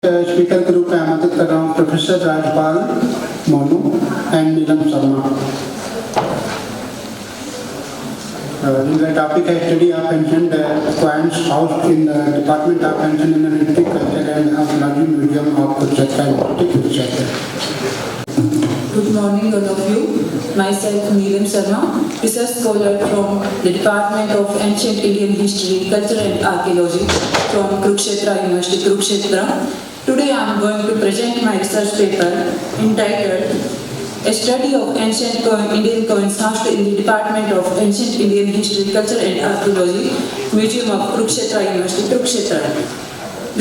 Speaker के रूप में आमंत्रित कर रहा हूँ प्रोफेसर राजपाल मोनू एंड नीलम शर्मा। जिनका टॉपिक है study of ancient coins housed in the Department of Ancient Indian History, Culture and Archaeology, Museum of Kurukshetra Institute, Kurukshetra. Good morning, all of you. Myself, Neelam Sharma, research scholar from the Department of Ancient Indian History, Culture and Archaeology from Kurukshetra University, Kurukshetra. Today I am going to present my research paper entitled A Study of Ancient Indian Coins Housed in the Department of Ancient Indian History, Culture and Archaeology, Museum of Kurukshetra University, Kurukshetra.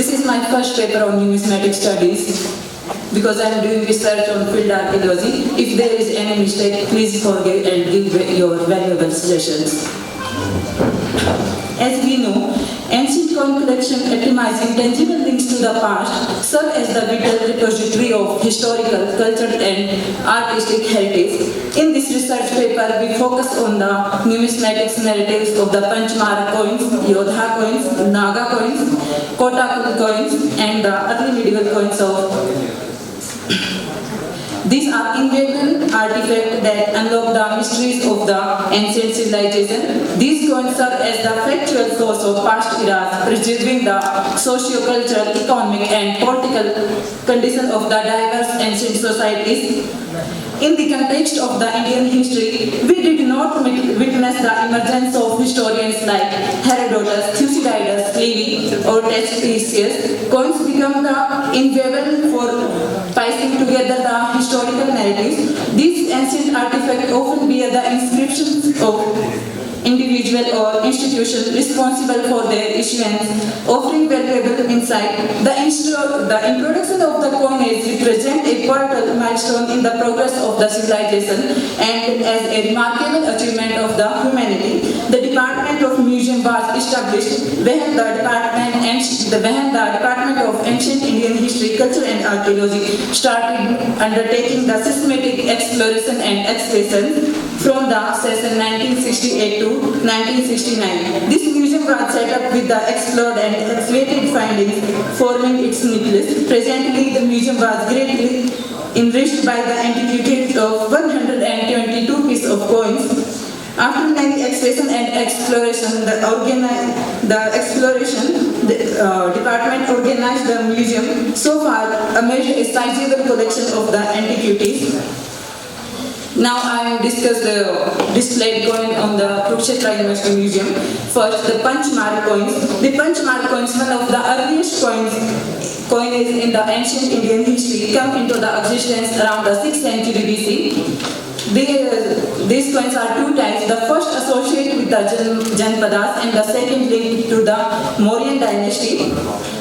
This is my first paper on numismatic studies because I am doing research on field archaeology. If there is any mistake, please forgive and give your valuable suggestions. As we know, ancient coin collection epitomizing tangible links to the past serve as the vital repository of historical, cultural and artistic heritage. In this research paper, we focus on the numismatic narratives of the Panchmara coins, Yodha coins, Naga coins, Kotakul coins and the early medieval coins of These are invaluable artifacts that unlock the mysteries of the ancient civilization. These coins serve as the factual source of past eras, preserving the socio-cultural, economic and political condition of the diverse ancient societies. In the context of the Indian history, we did not witness the emergence of historians like Herodotus, Thucydides, Livy, or Tacitus. Coins become the invaluable for piecing together the historical narratives. These ancient artifacts often bear the inscriptions of individual or institution responsible for their issuance, offering valuable insight. The introduction of the coinage represents a pivotal milestone in the progress of the civilization and as a remarkable achievement of the humanity. The Department of Museum was established when the Department of Ancient Indian History, Culture and Archaeology started undertaking the systematic exploration and excavation from the session 1968 to 1969. This museum was set up with the explored and excavated findings forming its nucleus. Presently, the museum was greatly enriched by the antiquities of 122 pieces of coins. After many excavation and exploration, the department organized the museum. So far, amassed a sizable collection of the antiquities. Now I will discuss the displayed coin on the Kurukshetra University Museum. First, the Panchmara coins. The Panchmara coins, one of the earliest coinage in the ancient Indian history, come into the existence around the 6th century BC. These coins are two types. The first associated with the Janpadas and the second linked to the Mauryan dynasty.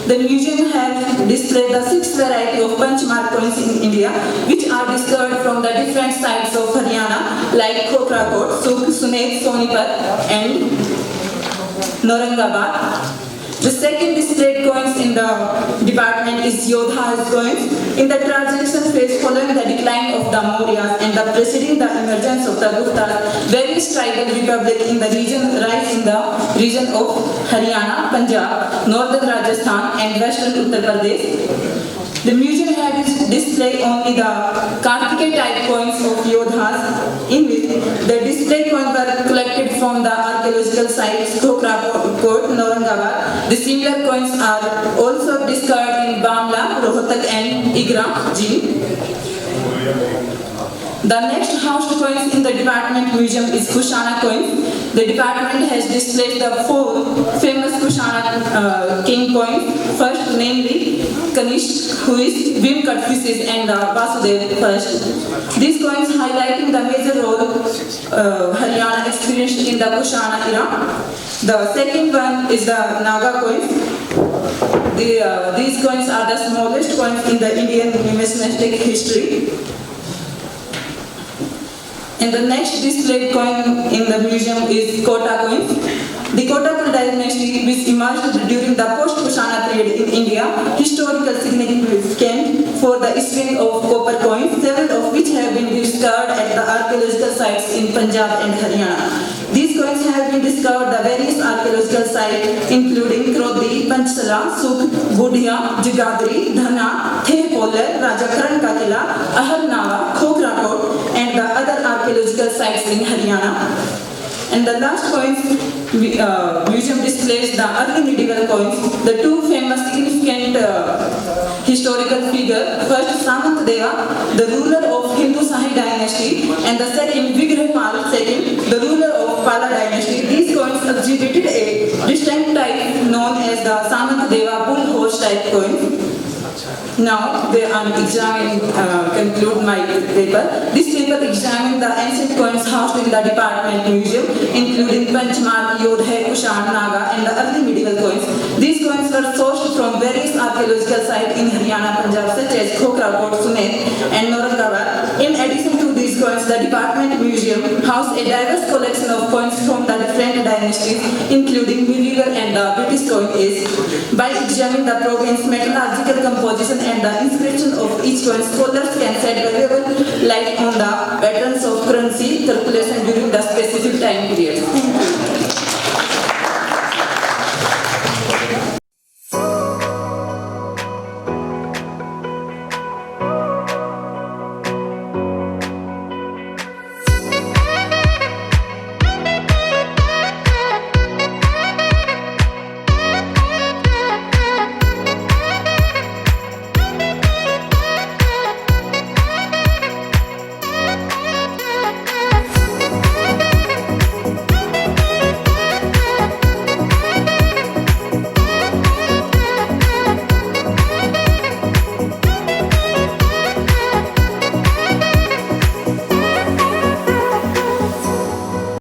The museum has displayed the 6 varieties of Panchmara coins in India, which are discovered from the different sites of Haryana, like Khokrakot, Sunet, Sonipat, and Naurangabad. The second displayed coins in the department is Yodha's coins. In the transition phase following the decline of the Mauryas and the preceding the emergence of the Guptas, various tribal republics in the region rise in the region of Haryana, Punjab, northern Rajasthan and western Uttar Pradesh. The museum had display only the Kartikeya type coins of Yodhas, in which the display coins were collected from the archaeological sites Khokrakot, Naurangabad. The similar coins are also discovered in Bamla, Rohtak and Igra, The next housed coins in the department museum is Kushana coins. The department has displayed the 4 famous Kushana king coins. First, namely Kanishk, who is Bhim Kadphises and Vasudev first. These coins highlighting the major role Haryana experienced in the Kushana era. The second one is the Naga coins. These coins are the smallest coins in the Indian numismatic history. And the next displayed coin in the museum is Kota coins. The Kotakul dynasty, which emerged during the post-Kushana period in India, historical significance for the issuing of copper coins, several of which have been discovered at the archaeological sites in Punjab and Haryana. These coins have been discovered at various archaeological sites, including Krodhi, पंचसला, सुख, बुढ़िया, जगाधरी, धना, थेपोलर, Raja Karan ka Kila, Aharnawa, Khokrakot, and the other archaeological sites in Haryana. And the last coins, museum displays the early medieval coins, the two famous significant historical figures. First, Samantadeva, the ruler of Hindu Sahi dynasty, and the second, Vigrahpal II, the ruler of Pala dynasty. These coins exhibited a distinct type known as the Samantadeva bull horse type coins. Now, I am examining, conclude my paper. This paper examines the ancient coins housed in the Department Museum, including Panchmark, Yodhe, Kushan, Naga, and the early medieval coins. These coins were sourced from various archaeological sites in Haryana, Punjab, such as Khokrakot, Sunet, and Aurangabad. In addition to these coins, the Department Museum houses a diverse collection of coins from the different dynasties, including medieval and the British coin age. By examining the province, metallurgical composition, and the inscription of each coin, scholars can shed valuable light on the patterns of currency circulation during the specific time period. Thank you.